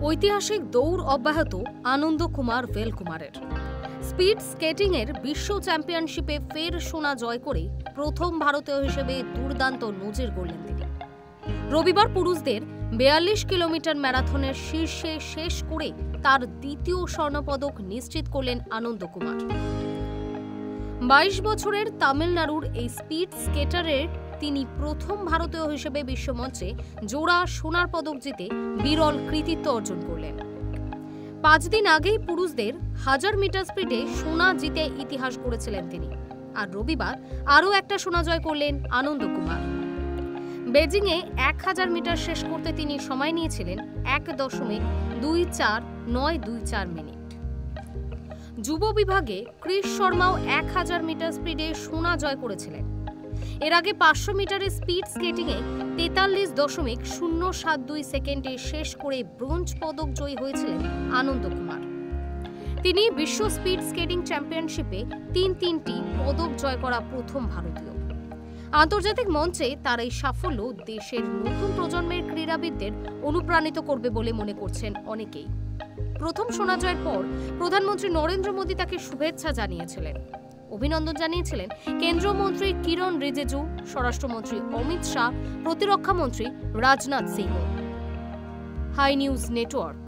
ঐতিহাসিক দৌড় অব্যাহত আনন্দ কুমার ভেলকুমারের। স্পিড স্কেটিং এর বিশ্ব চ্যাম্পিয়নশিপে ফের সোনা জয় করে প্রথম ভারতীয় হিসেবে দুর্দান্ত নজির গড়লেন তিনি। রবিবার পুরুষদের ৪২ কিলোমিটার ম্যারাথনের শীর্ষে শেষ করে তার দ্বিতীয় স্বর্ণপদক নিশ্চিত করলেন আনন্দ কুমার। ২২ বছরের তামিলনাড়ুর এই স্পিড স্কেটারের তিনি প্রথম ভারতীয় হিসেবে বিশ্বমঞ্চে জোড়া সোনার পদক জিতে বিরল কৃতিত্ব অর্জন করলেন। ৫ দিন আগেই পুরুষদের ১০০০ মিটার স্পিডে সোনা জিতে ইতিহাস গড়েছিলেন তিনি। আর রবিবার আরও একটা সোনা জয় করলেন আনন্দ কুমার। বেজিংয়ে ১০০০ মিটার শেষ করতে তিনি সময় নিয়েছিলেন ১.২৪৯২৪ মিনিট। যুব বিভাগে ক্রিস শর্মাও ১০০০ মিটার স্পিডে সোনা জয় করেছিলেন। এর আগে ৫০০ মিটারের স্পিড স্কেটিংয়ে ৪৩.০৭২ সেকেন্ডে শেষ করে ব্রোঞ্জ পদক জয়ী হয়েছিলেন আনন্দ কুমার। তিনি বিশ্ব স্পিড স্কেটিং চ্যাম্পিয়নশিপে তিনটি পদক জয় করা প্রথম ভারতীয়। আন্তর্জাতিক মঞ্চে তার এই সাফল্য দেশের নতুন প্রজন্মের ক্রীড়াবিদদের অনুপ্রাণিত করবে বলে মনে করছেন অনেকেই। প্রথম সোনা জয়ের পর প্রধানমন্ত্রী নরেন্দ্র মোদী তাকে শুভেচ্ছা জানিয়েছিলেন। অভিনন্দন জানিয়েছিলেন কেন্দ্রীয় মন্ত্রী কিরণ রিজিজু, স্বরাষ্ট্রমন্ত্রী অমিত শাহ, প্রতিরক্ষা মন্ত্রী Rajnath Singh. Hi news network.